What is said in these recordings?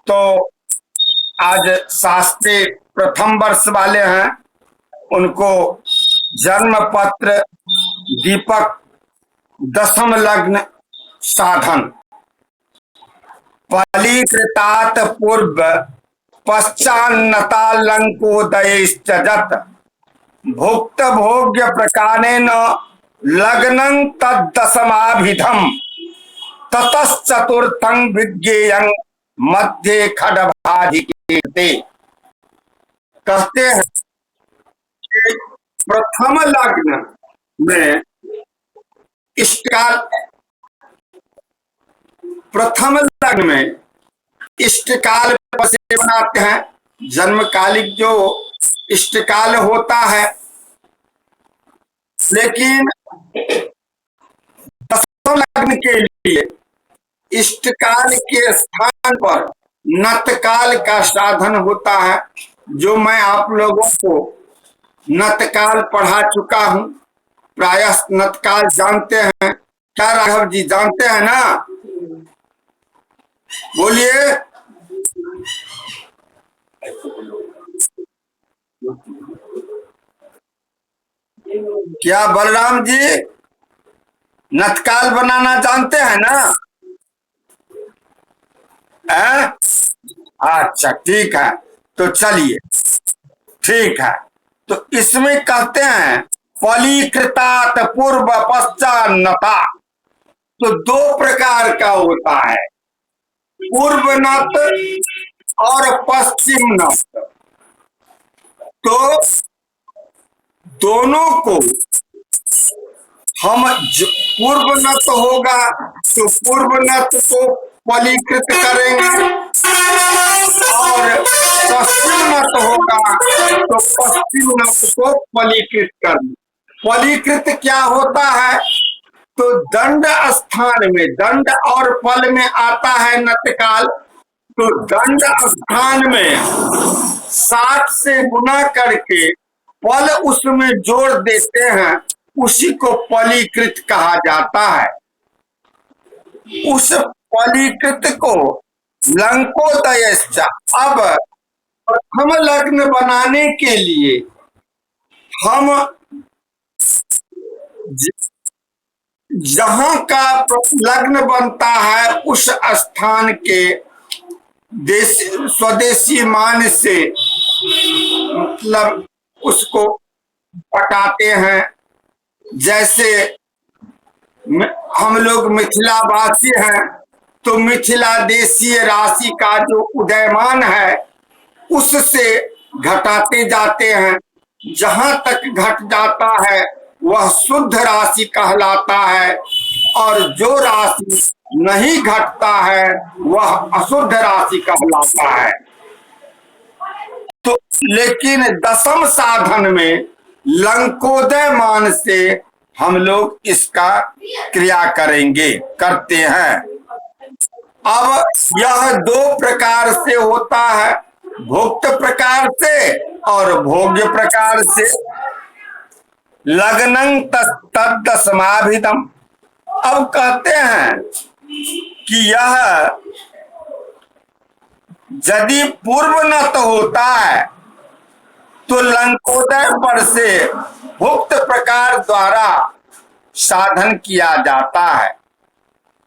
तो आज शास्त्री प्रथम वर्ष वाले हैं, उनको जन्म पत्र, दीपक, दशम लग्न, साधन, फलीकृतात पूर्व पश्चान्नतालंकोदयश्चजत भुक्त भोग्य प्रकारेण लग्नं तद्दशमाभिधम ततश्चतुर्थं विज्ञेयं मध्ये खडभाधिकेते। कहते हैं कि प्रथम लग्न में इष्टकाल, प्रथम लग्न में इष्टकाल से बनाते हैं। जन्मकालिक जो इष्टकाल होता है, लेकिन दशम लग्न के लिए इष्टकाल के स्थान पर नतकाल का साधन होता है, जो मैं आप लोगों को नतकाल पढ़ा चुका हूं। प्रायः नतकाल जानते हैं क्या राघव जी? जानते हैं ना? बोलिए। क्या बलराम जी नतकाल बनाना जानते हैं ना? अच्छा ठीक है, तो चलिए ठीक है। तो इसमें कहते हैं फलीकृतात पूर्व पश्चान्नता। तो दो प्रकार का होता है, पूर्व नत और पश्चिम नत। तो दोनों को हम पूर्व नत होगा तो पूर्व नत को फलीकृत करेंगे, और पश्चिम नत होगा तो पश्चिम नत को फलीकृत करेंगे। फलीकृत क्या होता है? तो दंड स्थान में, दंड और फल में आता है नतकाल। तो दंड स्थान में 60 से गुना करके फल उसमें जोड़ देते हैं, उसी को फलीकृत कहा जाता है। उस फलीकृत को लंकोदयश्च। अब प्रथम लग्न बनाने के लिए हम जहां का लग्न बनता है उस स्थान के स्वदेशी मान से मतलब उसको पटाते हैं। जैसे हम लोग मिथिलावासी हैं, तो मिथिला देशीय राशि का जो उदयमान है उससे घटाते जाते हैं। जहां तक घट जाता है वह शुद्ध राशि कहलाता है, और जो राशि नहीं घटता है वह अशुद्ध राशि कहलाता है। तो लेकिन दशम साधन में लंकोदय मान से हम लोग इसका क्रिया करेंगे, करते हैं। अब यह दो प्रकार से होता है, भुक्त प्रकार से और भोग्य प्रकार से। लग्नं तद्दशमाभिधम। अब कहते हैं कि यह यदि पूर्व नत होता है तो लंकोदय पर से भुक्त प्रकार द्वारा साधन किया जाता है।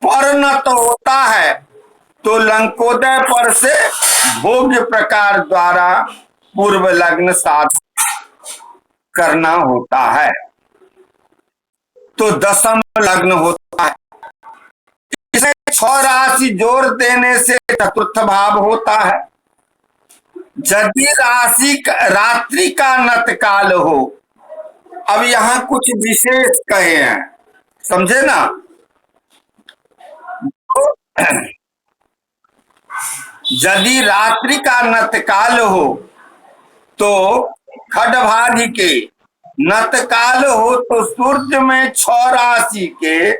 परनत होता है तो लंकोदय पर से भोग्य प्रकार द्वारा पूर्व लग्न साधन करना होता है। तो दशम लग्न होता है। इसे 6 राशि जोड़ देने से चतुर्थ भाव होता है। यदि रात्रि का नतकाल हो, अब यहां कुछ विशेष कहे हैं, समझे ना? तो यदि रात्रि का नतकाल हो तो खडभाधि के, नतकाल हो तो सूर्य में 6 राशि के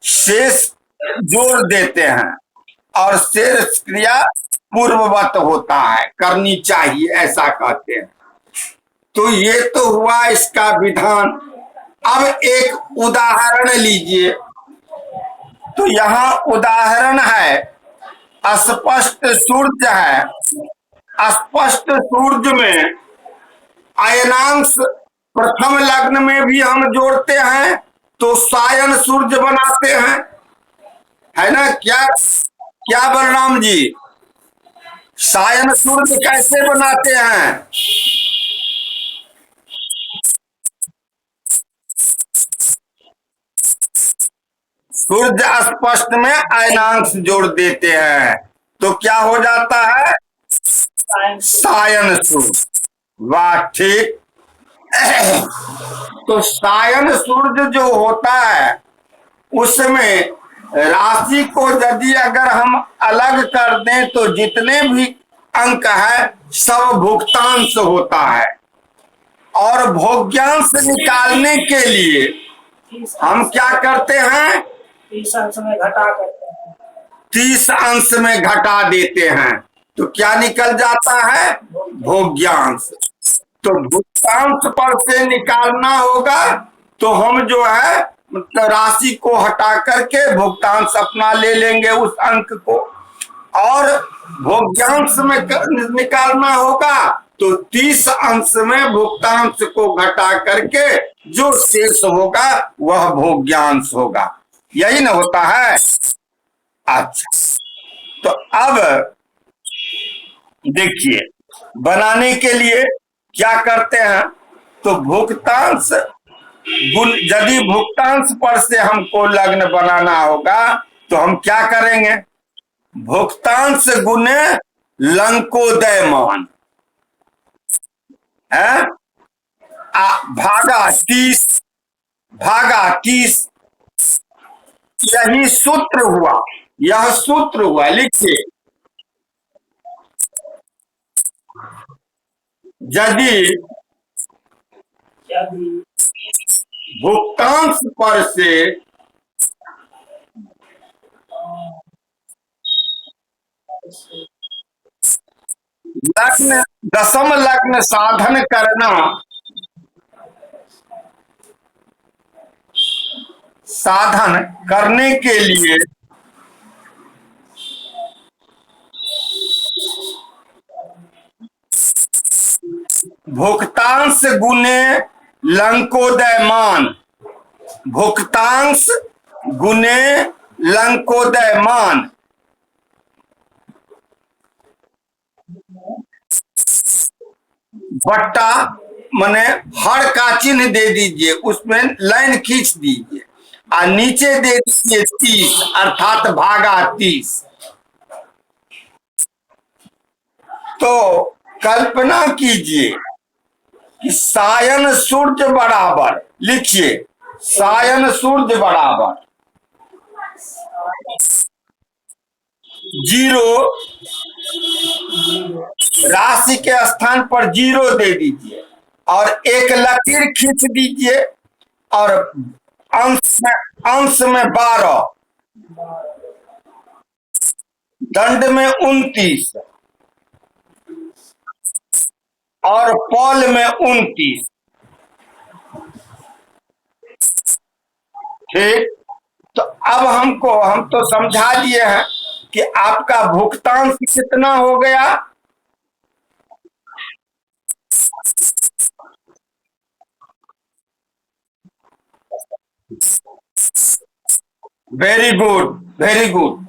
शेष जोड़ देते हैं, और शेष क्रिया पूर्ववत होता है, करनी चाहिए, ऐसा कहते हैं। तो ये तो हुआ इसका विधान। अब एक उदाहरण लीजिए। तो यहाँ उदाहरण है अस्पष्ट सूर्य है, अस्पष्ट सूर्य में अयनांश प्रथम लग्न में भी हम जोड़ते हैं तो सायन सूर्य बनाते हैं, है ना? क्या क्या बलराम जी, सायन सूर्य कैसे बनाते हैं? सूर्य स्पष्ट में अयनांश जोड़ देते हैं तो क्या हो जाता है? सायन सूर्य। वाह, ठीक। तो सायन सूर्य जो होता है उसमें राशि को यदि अगर हम अलग कर दें तो जितने भी अंक है सब भुक्तांश होता है, और भोग्यांश निकालने के लिए हम क्या करते हैं? 30 अंश में घटा करते हैं, 30 अंश में घटा देते हैं तो क्या निकल जाता है? भोग्यांश। तो भुक्तांश पर से निकालना होगा तो हम जो है मतलब राशि को हटा करके भुगतांश अपना ले लेंगे उस अंक को, और भोग्यांश में निकालना होगा तो 30 अंश में भुगतांश को घटा करके जो शेष होगा वह भोग्यांश होगा। यही ना होता है? अच्छा, तो अब देखिए, बनाने के लिए क्या करते हैं? तो भुगतांश गुण, यदि भुगतांश पर से हमको लग्न बनाना होगा तो हम क्या करेंगे? भुगतांश गुने लंकोदय मान है, भागा 30, भागा 30। यही सूत्र हुआ, यह सूत्र हुआ। लिखिए, यदि भुगतांश पर से लग्न, दशम लग्न साधन करना, साधन करने के लिए भुगतांश गुने लंकोदय मान, भुगतांश गुने लंकोदय मान, बट्टा माने हर का चिन्ह दे दीजिए, उसमें लाइन खींच दीजिए और नीचे दे दीजिए 30 अर्थात भागा 30। तो कल्पना कीजिए कि सायन सूर्य बराबर, लिखिए, सायन सूर्य बराबर 0, राशि के स्थान पर 0 दे दीजिए और एक लकीर खींच दीजिए और अंश में 12, दंड में 29 और पौल में 29। ठीक, तो अब हम तो समझा दिए हैं कि आपका भुगतान कितना हो गया? Very good, very good.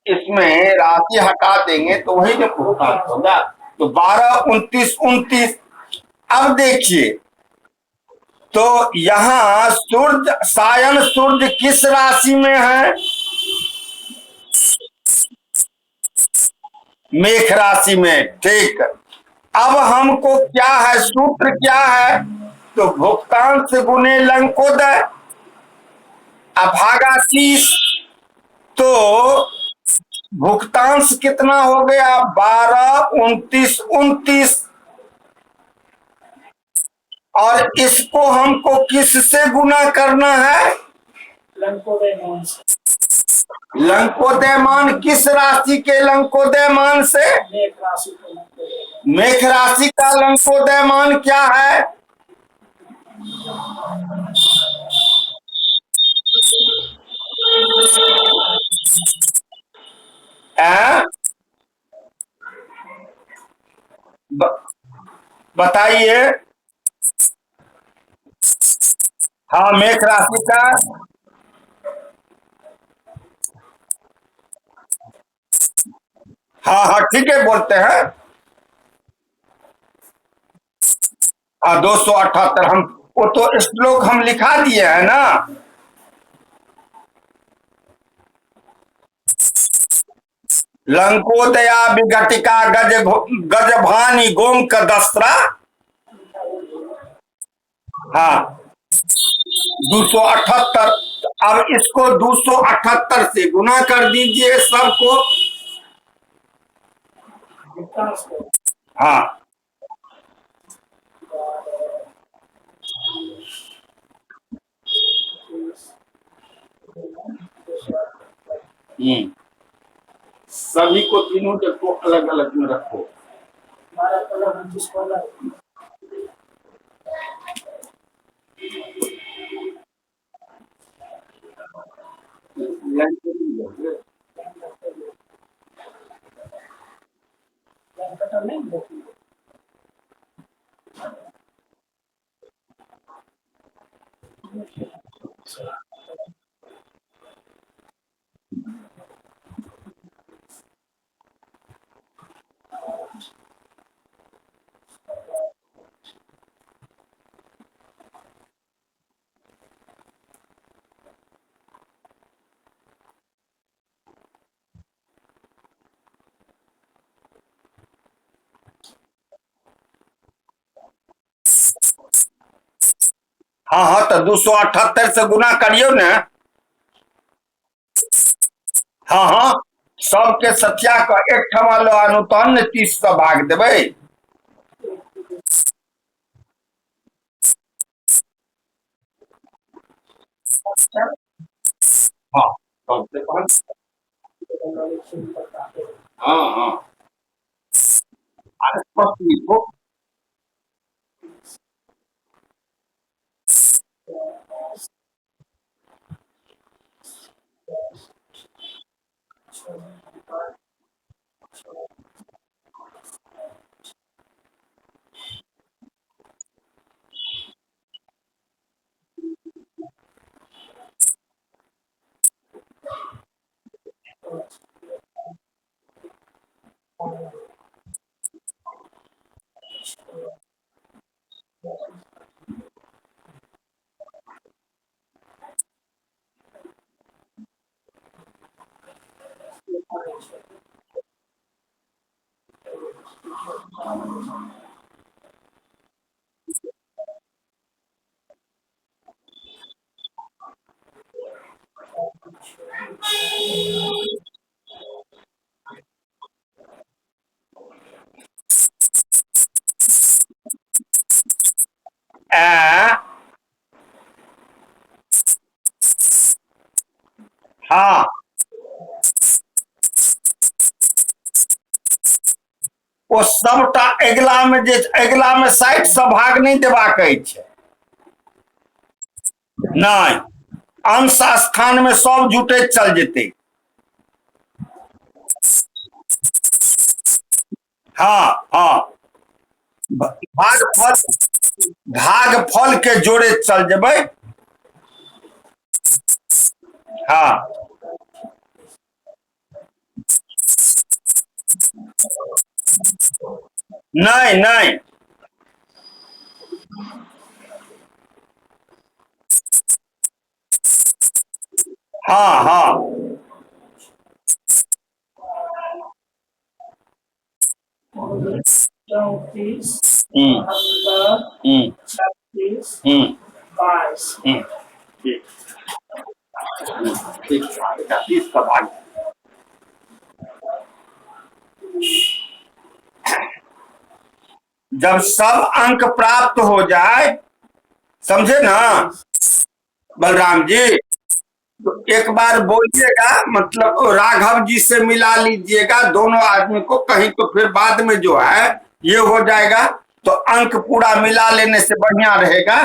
इसमें राशि हटा देंगे तो वही जब भुगतान होगा। तो 12, 29, 29। अब देखिए, तो यहां सूर्य, सायन सूर्य किस राशि में है? मेष राशि में। ठीक, अब हमको क्या है, सूत्र क्या है? तो भुगतान से गुने लंकोदय अभागा 30। तो भुगतांश कितना हो गया? 12, 29, 29। और इसको हमको किससे गुना करना है? लंकोदय मान से। लंकोदय मान किस राशि के लंकोदय मान से? मेष राशि का लंकोदय। मेष राशि का लंकोदय मान क्या है? हैं? ब- बताइए। हाँ, मेष राशि का। हाँ हाँ, ठीक है, बोलते हैं। हाँ, 278 हम, वो तो श्लोक हम लिखा दिए है ना। लंकोदया विघटिका गज भानी गोम का दस्त्रा। हाँ, 278। अब इसको 278 से गुना कर दीजिए सबको। विकास को हाँ। हम्म। सभी को तीनों को अलग अलग में रखो। 12 15 25 16 वेंकट नहीं देखिए। हाँ हाँ, तो 278 से गुना करियो ना। हाँ हाँ, सबके सत्या का एक ठमा लो आनु तो अन्य 30 से भाग देवे। हाँ, सबसे पहले। हाँ हाँ, स्पष्ट लिखो। आ, हाँ, वो सबटा अगला में जे अगला में 60 से भाग नहीं देबाक अछि। नहीं, अंश स्थान में सब जुटैत चल जेतै। हाँ हाँ, भाग फल, भाग फल के जोड़े चल जेबै। हाँ, नहीं नहीं। हाँ हाँ। 34 हम्म 72 हम्म 36 हम्म 22 ठीक। ठीक, 30 का भाग। जब सब अंक प्राप्त हो जाए, समझे ना बलराम जी, तो एक बार बोलिएगा, मतलब राघव जी से मिला लीजिएगा दोनों आदमी को, कहीं तो फिर बाद में जो है ये हो जाएगा, तो अंक पूरा मिला लेने से बढ़िया रहेगा।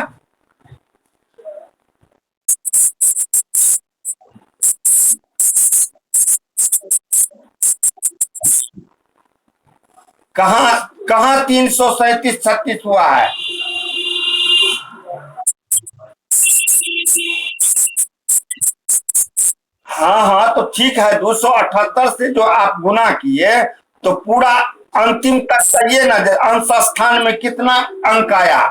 कहाँ कहाँ 337 हुआ है? हाँ हाँ, तो ठीक है, 278 से जो आप गुना किए तो पूरा अंतिम तक कहिए ना, अंश स्थान में कितना अंक आया?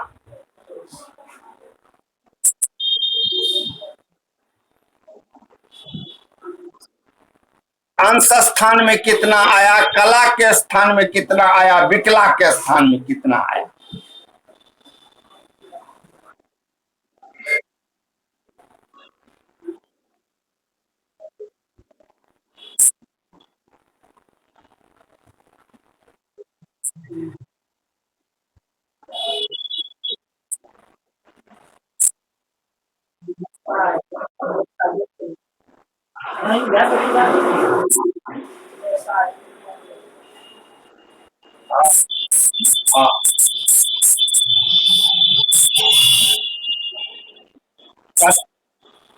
अंश स्थान में कितना आया, कला के स्थान में कितना आया, विकला के स्थान में कितना आया? नहीं, that's what you got. Yes, I. हाँ,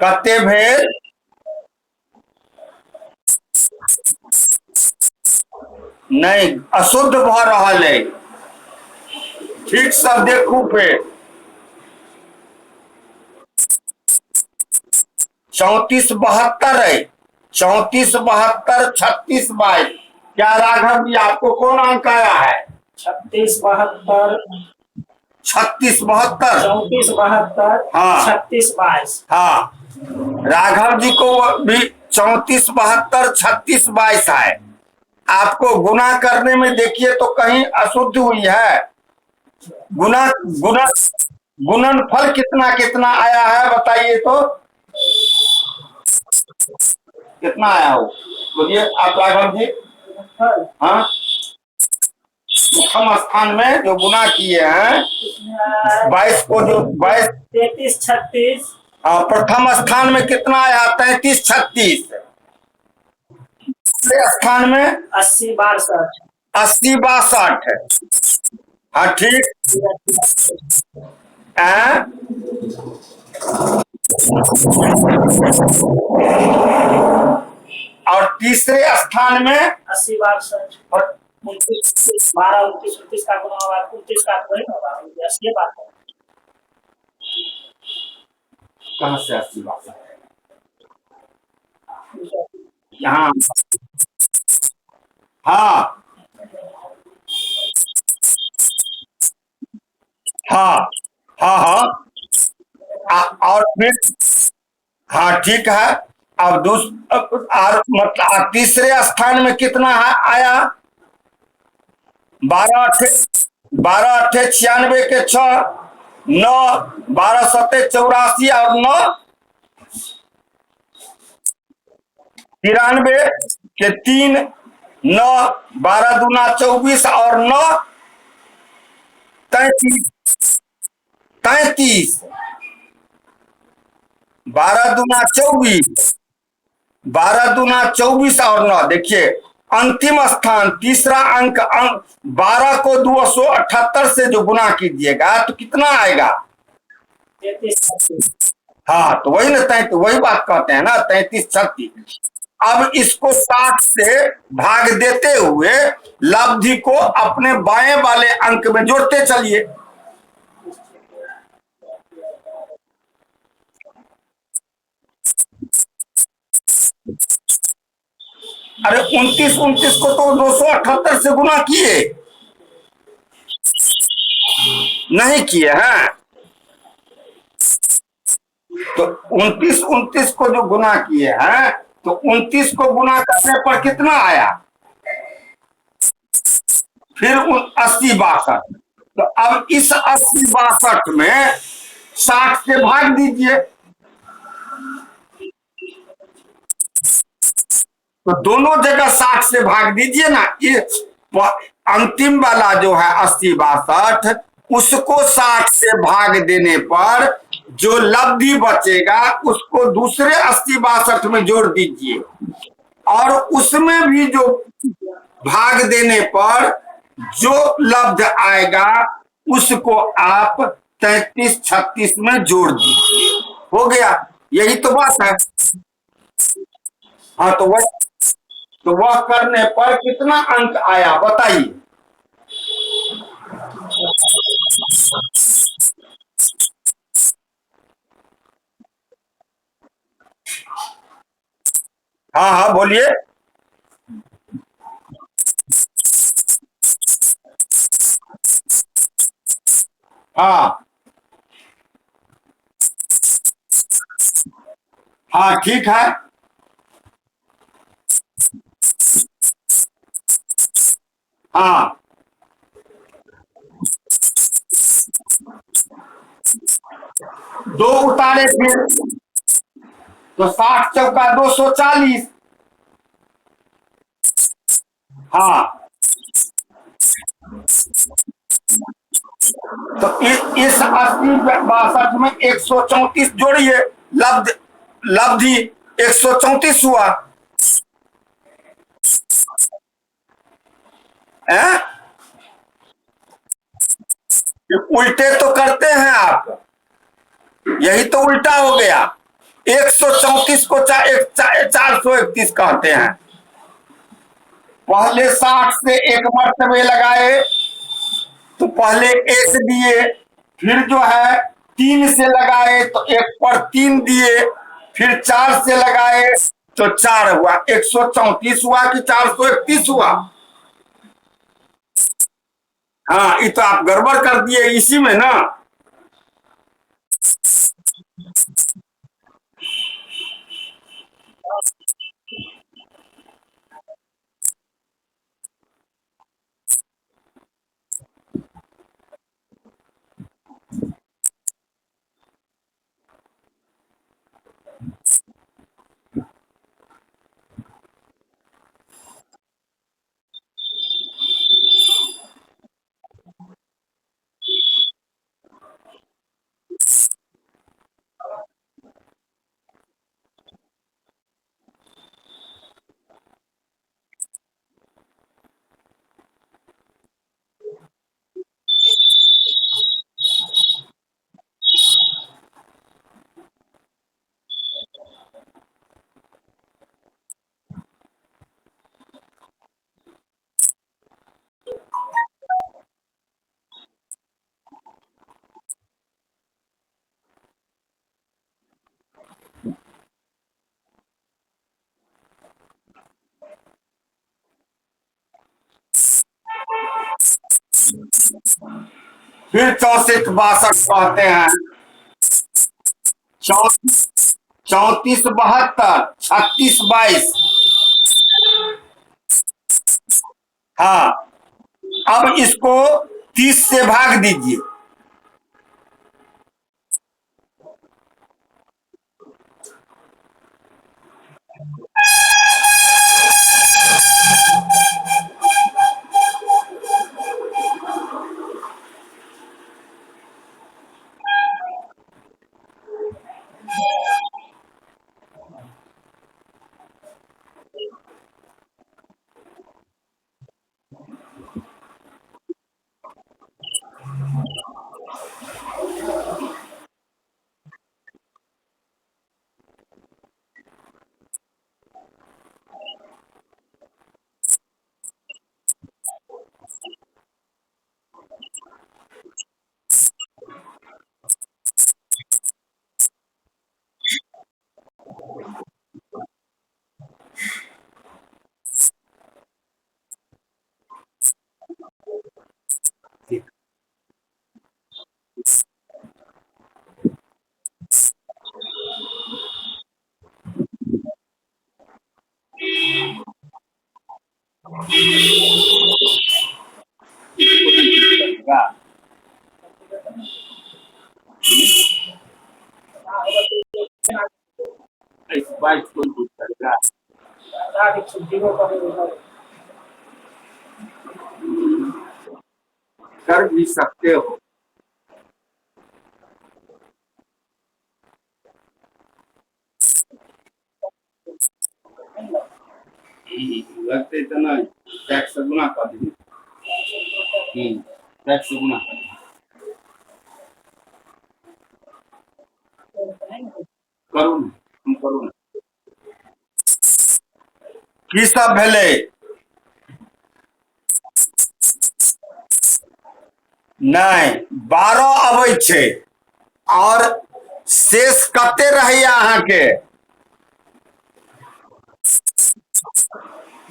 कते भेल? नहीं, अशुद्ध भ रहल है। ठीक से देखू फिर। 34 72 है। 34 72 36 22। क्या राघव जी, आपको कौन अंक आया है? 36 72 36 72। 34 72 हाँ। 36 22। हाँ, राघव जी को भी 34 72 36 22 है। आपको गुना करने में देखिए तो कहीं अशुद्ध हुई है। गुना गुना गुणनफल कितना कितना आया है बताइए तो, कितना आया हो? बोलिए आप राघव जी। हाँ, प्रथम स्थान में जो गुना किए हैं 22 को, जो 22 33 36। प्रथम स्थान में कितना आया? 33 36। दूसरे स्थान में 80 62। 80 62। हाँ ठीक है। और तीसरे स्थान में 80 62 और 29 12 29 29 का गुना होगा, 29 का वही होगा, 80 बात है। कहाँ से 80 62? यहाँ। हाँ हाँ हाँ हाँ। और फिर हाँ ठीक है। अब और मतलब तीसरे स्थान में कितना आया? 12 अठे 96 के 6 9 12 सत्ते 84 और 9 93 के 3 9 12 दूना 24 और 9 33 33। 12 दूना 24, 12 दूना 24 और 9। देखिए अंतिम स्थान तीसरा अंक 12 को 278 से जो गुना कीजिएगा तो कितना आएगा? 33 हाँ, तो वही ना, वही बात कहते हैं ना, 33 36। अब इसको 60 से भाग देते हुए लब्धि को अपने बाएं वाले अंक में जोड़ते चलिए। अरे 29 29 को तो 278 से गुना किए नहीं किए हैं? तो 29 29 को जो गुना किए हैं तो 29 को गुना करने पर कितना आया? फिर 80 62। तो अब इस 80 62 में 60 से भाग दीजिए। तो दोनों जगह 60 से भाग दीजिए ना। ये अंतिम वाला जो है 80 62, उसको 60 से भाग देने पर जो लब्धि बचेगा उसको दूसरे 80 62 में जोड़ दीजिए, और उसमें भी जो भाग देने पर जो लब्ध आएगा उसको आप 33 36 में जोड़ दीजिए। हो गया, यही तो बात है। हाँ, तो वह करने पर कितना अंक आया बताइए? हाँ हाँ बोलिए। हाँ हाँ ठीक है। हाँ दो उतारे फिर तो 60 चौका 240। हाँ तो इस 80 62 में 134 जोड़िए। लब्ध लब्धि 134 हुआ है। उल्टे तो करते हैं आप, यही तो उल्टा हो गया। 134 को 431 कहते हैं। पहले 60 से एक मर्तबे लगाए तो पहले एक दिए, फिर जो है 3 से लगाए तो 1 पर 3 दिए, फिर 4 से लगाए तो 4 हुआ। 134 हुआ कि 431 हुआ। हाँ ये तो आप गड़बड़ कर दिए इसी में ना। फिर 64 62 कहते हैं। 34 72 36 22। हाँ अब इसको 30 से भाग दीजिए। इस 22 को दूर करेगा। कर भी सकते हो। लगते इतना टैक्स गुना कर दीजिए। टैक्स गुना कर दीजिए। करू ना, हम करू ना। की सब भेले नहीं 12 अबै छै और शेष कते रहैया अहाँके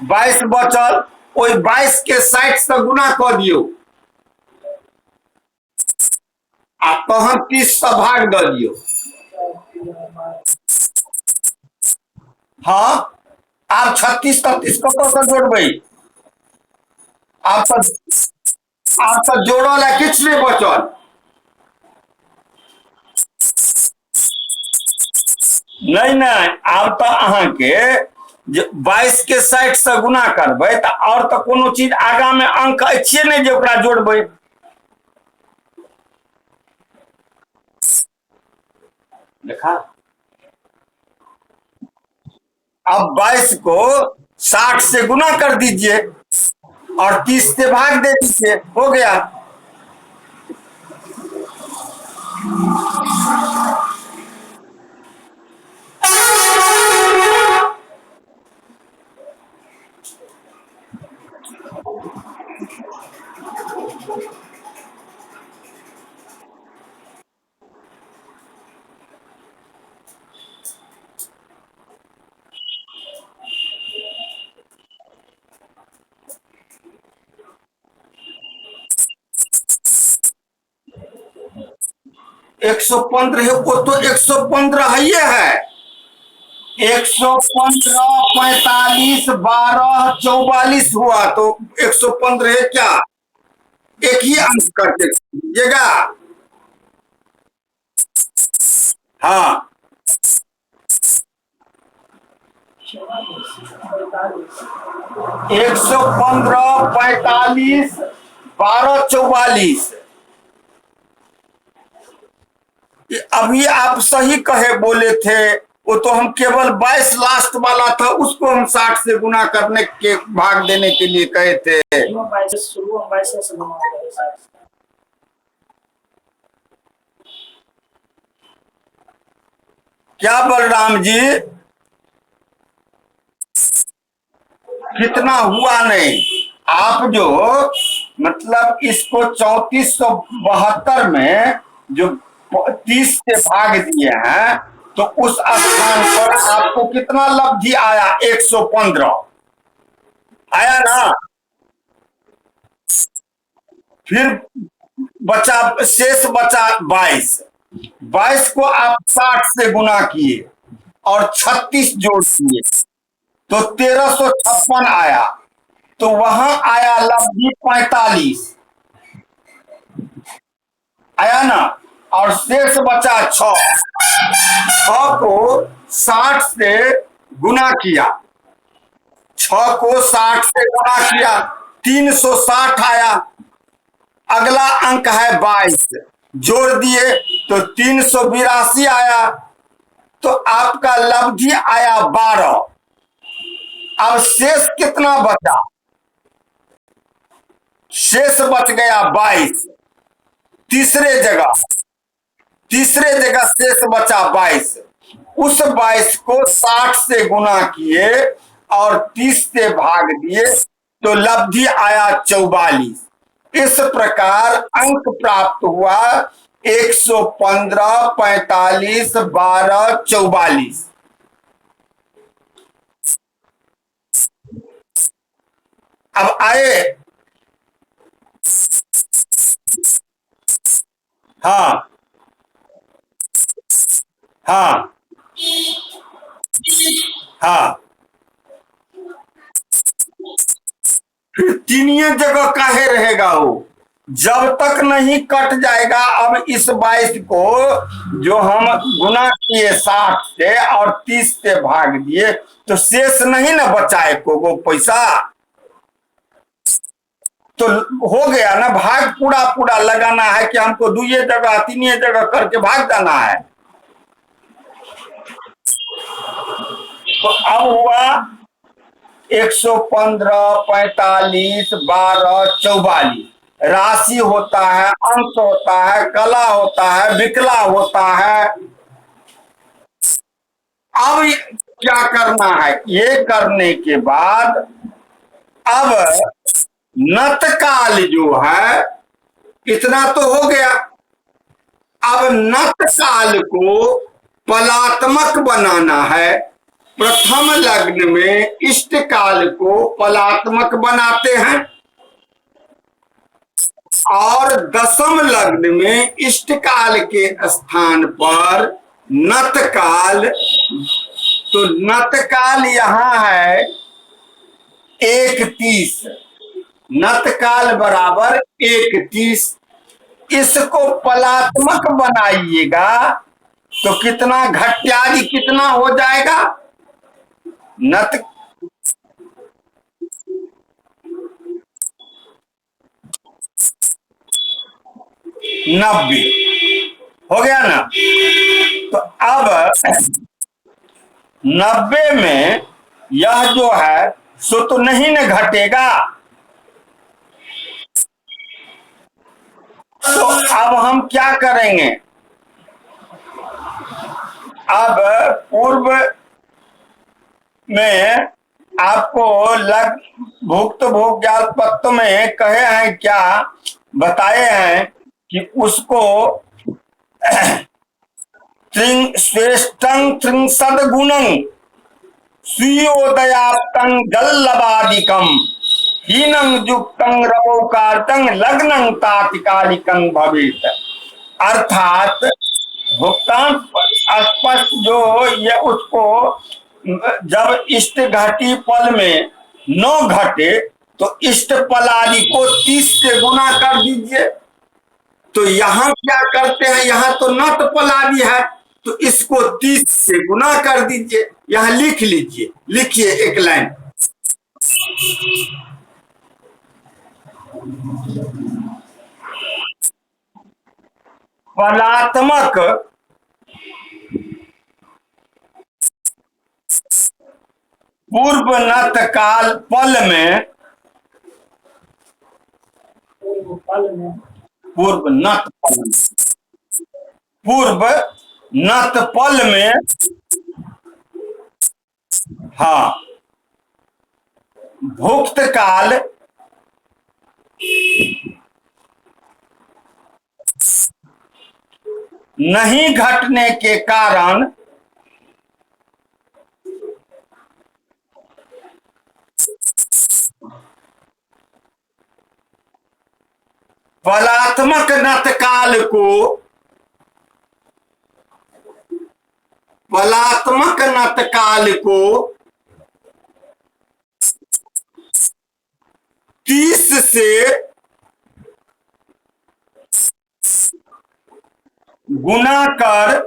22 बचल। ओहि 22 के 60 से गुना कऽ दियौ आ तहन 30 से भाग दऽ दियौ। हाँ आब 36 33 कतऽ से जोड़बै? आब तऽ जोड़ऽ लए किछु नहि बचल। नहीं नहीं आब तऽ अहाँके जे 22 के 60 से गुना करबै तऽ और तऽ कोनो चीज आगा में अंक अच्छे नहीं जे ओकरा जोड़बै। देखा अब 22 को 60 से गुना कर दीजिए और 30 से भाग दे दीजिए, हो गया। एक 115 है वो तो 115 है। 115 45 12 44 हुआ तो 115 है क्या? एक ही अंक करके दीजिएगा। हाँ 115 45 12 44। अभी आप सही कहे बोले थे, वो तो हम केवल 22 लास्ट वाला था उसको हम 60 से गुना करने के भाग देने के लिए कहे थे। शुरू 22 से गुना होगा। क्या बलराम जी? कितना हुआ नहीं। आप जो मतलब इसको 3472 में जो 30 से भाग दिए हैं तो उस स्थान पर आपको कितना लब्धि आया? 115 आया ना। फिर बचा शेष बचा 22। 22 को आप 60 से गुना किए और 36 जोड़ दिए तो 1356 आया। तो वहां आया लब्धि 45 आया ना। और शेष बचा 6। 6 को 60 से गुना किया, 6 को 60 से गुना किया 360 आया। अगला अंक है 22 जोड़ दिए तो 382 आया। तो आपका लब्धि आया 12। अब शेष कितना बचा? शेष बच गया 22। तीसरे जगह शेष बचा 22। उस 22 को 60 से गुना किए और 30 से भाग दिए तो लब्धि आया 44। इस प्रकार अंक प्राप्त हुआ 115 45 12 44। अब आए। हाँ हाँ हाँ फिर तीनिए जगह काहे रहेगा वो? जब तक नहीं कट जाएगा। अब इस 22 को जो हम गुना किए 60 से और 30 से भाग दिए तो शेष नहीं ना बचाए को वो पैसा। तो हो गया ना। भाग पूरा पूरा लगाना है कि हमको दुइये जगह तीनिए जगह करके भाग जाना है। तो अब हुआ 115 45 12 44। राशि होता है, अंक होता है, कला होता है, विकला होता है। अब क्या करना है? ये करने के बाद अब नतकाल जो है इतना तो हो गया। अब नत काल को पलात्मक बनाना है। प्रथम लग्न में इष्ट काल को पलात्मक बनाते हैं और दशम लग्न में इष्ट काल के स्थान पर नत काल। तो नत काल यहां है 31, नत काल बराबर 31। इसको पलात्मक बनाइएगा तो कितना घट्यादि कितना हो जाएगा? नत 90 हो गया ना। तो अब 90 में यह जो है सो तो नहीं न घटेगा। तो अब हम क्या करेंगे? अब पूर्व में आपको लग भुक्त भोग ज्ञात पत्त में कहे हैं, क्या बताए हैं कि उसको श्रेष्ठं त्रिंशद गुणं स्वीयोदयाप्तं गल्लवादिकं हीनं युक्तं रवौकार्तं लग्नं तात्कालिकं भवेत्। अर्थात भुगतान स्पष्ट जो ये उसको जब इष्ट घटी पल में न घटे तो इष्ट पलादि को 30 से गुना कर दीजिए। तो यहां क्या करते हैं, यहां तो नत पलादि है तो इसको 30 से गुना कर दीजिए। यहां लिख लीजिए, लिखिए एक लाइन। पलात्मक पूर्व नत काल पल में, पल में पूर्व नत पल में, पूर्व नत पल में, हाँ, भुक्त काल नहीं घटने के कारण पलात्मक नत काल को, पलात्मक नत काल को 30 से गुना कर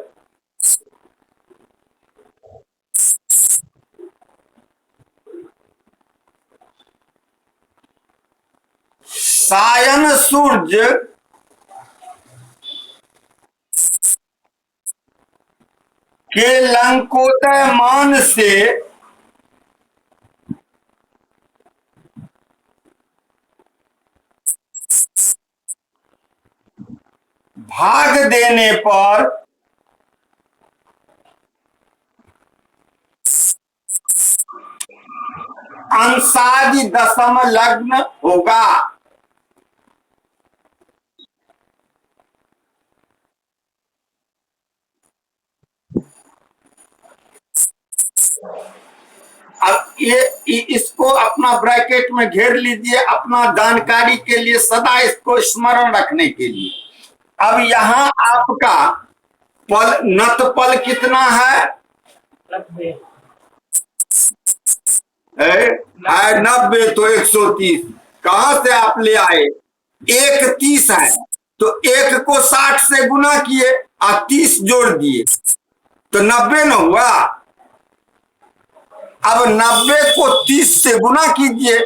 सायन सूर्य के लंकोदय मान से भाग देने पर अंशादि दशम लग्न होगा। अब ये इसको अपना ब्रैकेट में घेर लीजिए, अपना जानकारी के लिए, सदा इसको स्मरण रखने के लिए। अब यहां आपका पल नत पल कितना है? 90। तो 130 कहां से आप ले आए? 1 30 है तो 1 को 60 से गुना किए और 30 जोड़ दिए तो 90 न हुआ। अब 90 को 30 से गुना कीजिए।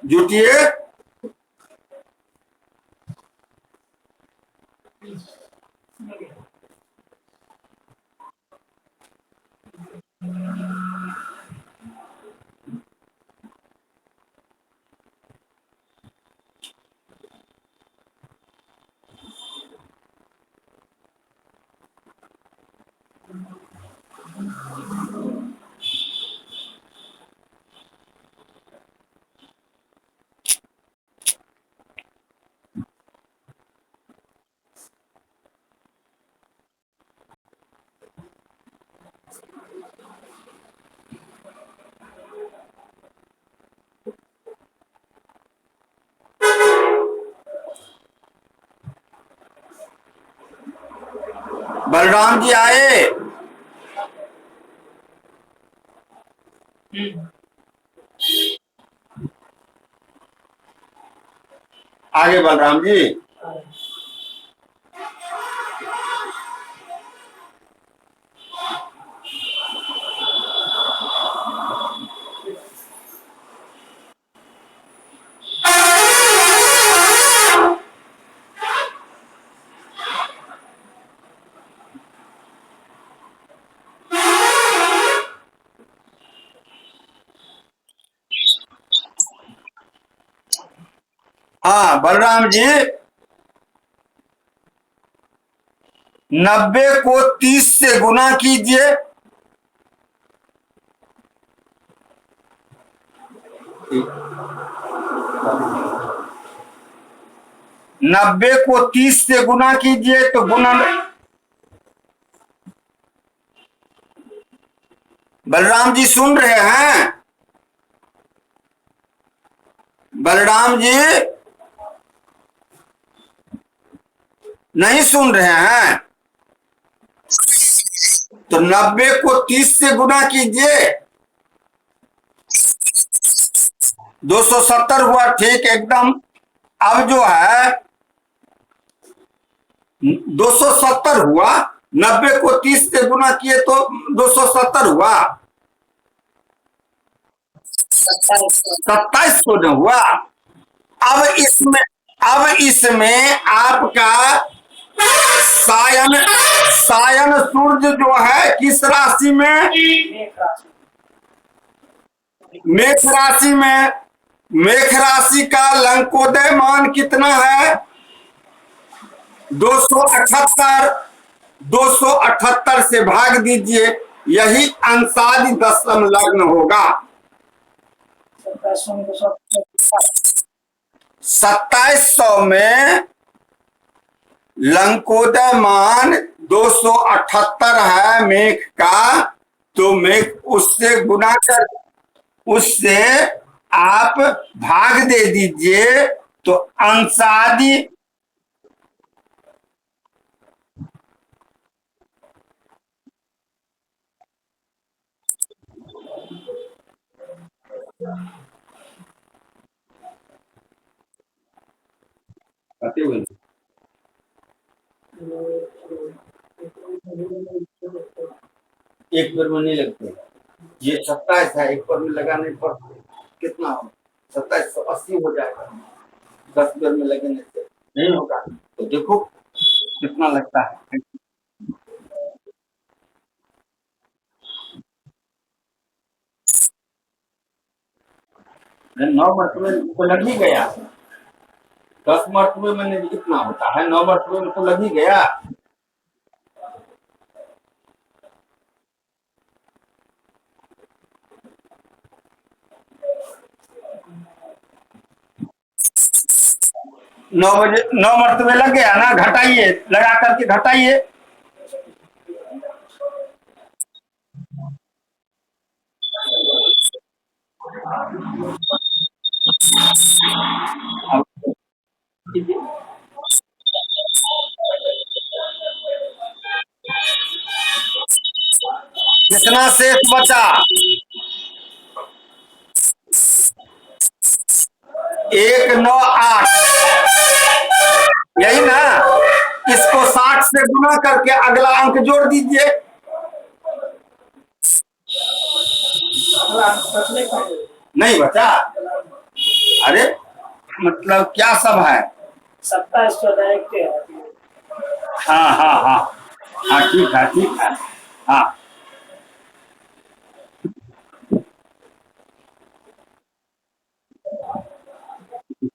जुटिए। बलराम जी आए। आगे बलराम जी। हाँ बलराम जी, 90 को 30 से गुना कीजिए। नब्बे को 30 से गुना कीजिए तो गुना। बलराम जी सुन रहे हैं? बलराम जी नहीं सुन रहे हैं? तो 90 को 30 से गुना कीजिए। 270 हुआ, ठीक एकदम। अब जो है 270 हुआ, 90 को 30 से गुना किए तो 270 हुआ। 2700 न हुआ। अब इसमें आपका सायन सायन सूर्य जो है किस राशि में? मेष राशि में। मेष राशि का लंकोदय मान कितना है? 278। 278 से भाग दीजिए, यही अंशादि दशम लग्न होगा। 2700 में लंकोदय मान 278 है मेघ का, तो मेघ उससे गुना कर, उससे आप भाग दे दीजिए तो अंशादि। एक बार में नहीं लगते, ये 27 है, एक बार में लगाने पर कितना हो? 2780 हो जाएगा। 10 बार में लगने से नहीं होगा, तो देखो कितना लगता है। 9 मरतबे तो लग ही गया। 10 मरतबे में कितना होता है? 9 मरतबे में तो लग ही गया। नौ बजे 9 मरतबे लग गया ना, घटाइए, लगा करके घटाइए। कितना शेष बचा? 198, यही ना? इसको 60 से गुना करके अगला अंक जोड़ दीजिए। नहीं बचा? अरे मतलब क्या सब है? 27 हाँ हाँ हाँ हाँ, ठीक है ठीक है। हाँ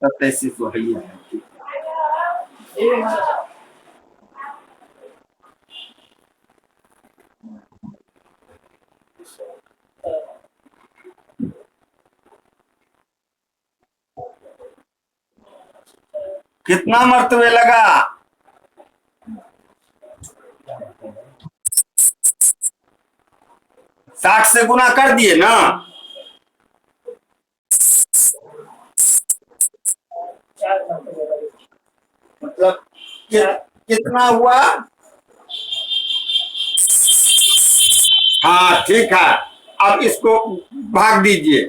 27 तो है ही है। कितना मरतबे लगा? 60 से गुना कर दिए ना? मतलब कितना हुआ? हाँ ठीक है, अब इसको भाग दीजिए।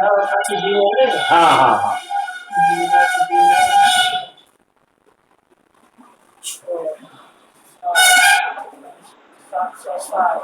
अच्छी दी होंगे ना। हाँ हाँ हाँ, सात सौ सात।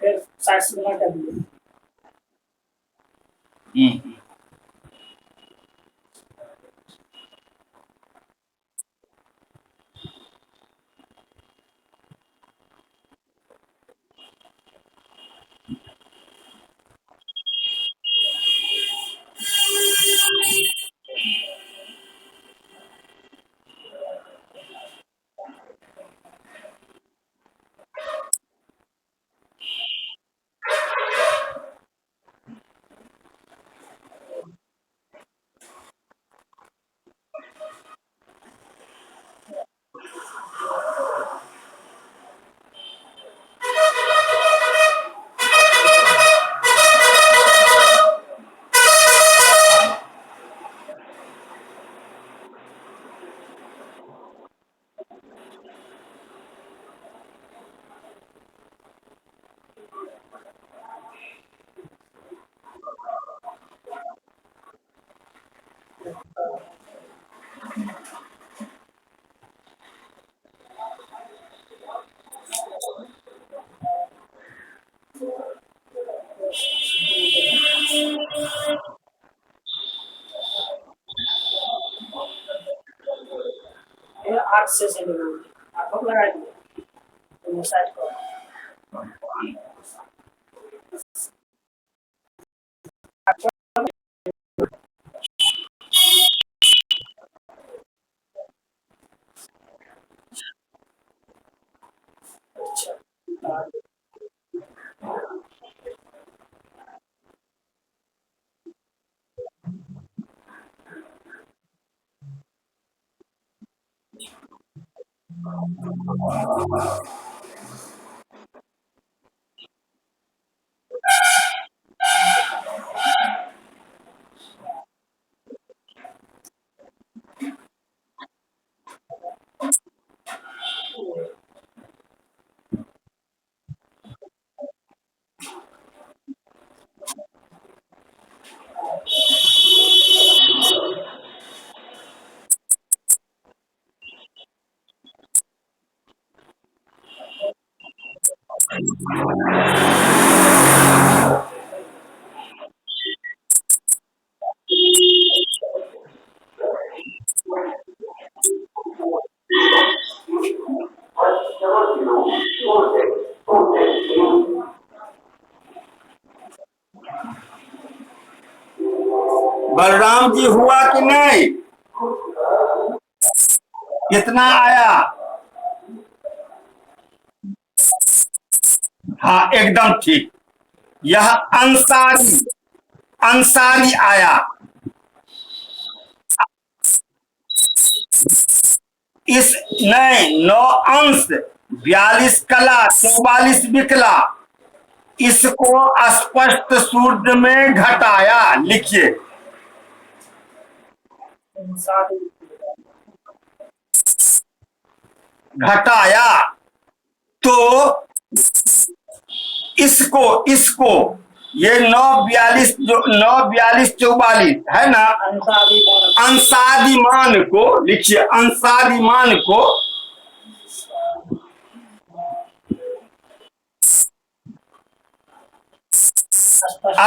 फिर 60 का दिए। हम्म। ये 8 से चलेगा। आप लोग लगा दिए तो साइड को। अच्छा। बलराम जी हुआ कि नहीं? कितना आया? हाँ एकदम ठीक। यह अंसारी, अंसारी आया। इस नहीं, 9 अंश, 42 कला, 44 विकला, इसको स्पष्ट सूर्य में घटाया। लिखिए, घटाया तो इसको इसको ये 9 42, जो 9 42 44 है ना, अंशादिमान को लिखिए, अंशादिमान को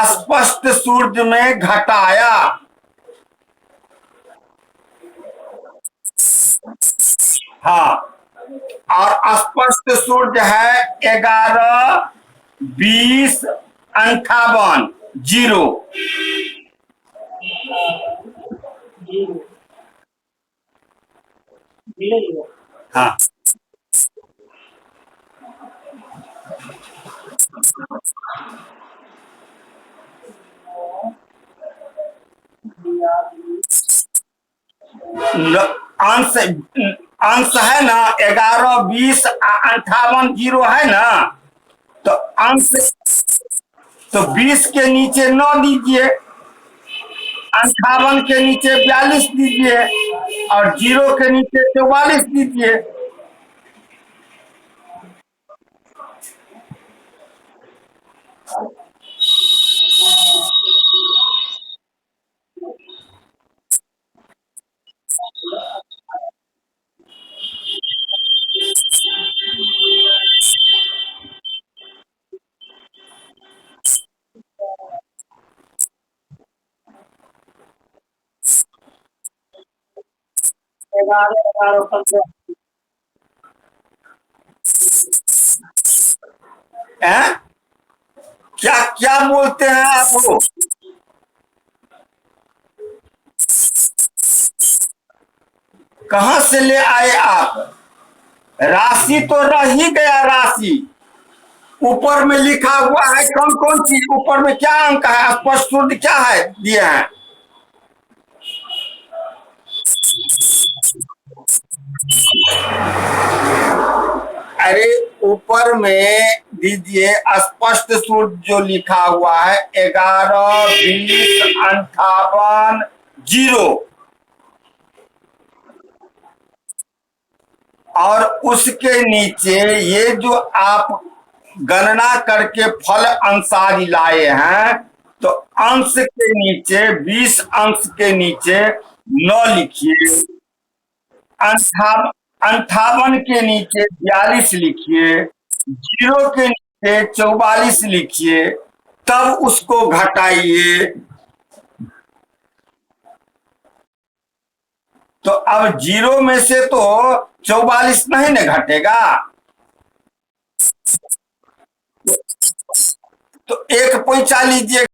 स्पष्ट सूर्य में घटाया। हाँ, और स्पष्ट सूर्य है 11 20 58 0। मिलेगी वो। हाँ, अंश अंश है ना, 11, 20, 58, 0 है ना, तो अंश, तो 20 के नीचे 9 दीजिए, 58 के नीचे 42 दीजिए, और 0 के नीचे 44 दीजिए। ग्यारह, 11, 15। हैं? क्या क्या बोलते हैं आप वो? कहां से ले आए आप? राशि तो रह ही गया राशि। ऊपर में लिखा हुआ है कौन कौन चीज, ऊपर में क्या अंक है, स्पष्ट सूत्र क्या है दिए हैं? अरे ऊपर में दीजिए स्पष्ट सूत्र जो लिखा हुआ है, 11, 20, 58, 0, और उसके नीचे ये जो आप गणना करके फल अंसारी लाए हैं, तो अंश के नीचे 20, अंश के नीचे 9 लिखिए, 58 के नीचे 42 लिखिए, 0 के नीचे 44 लिखिए, तब उसको घटाइए। तो अब 0 में से तो 44 नहीं न घटेगा, तो 1 पैंचा लीजिए।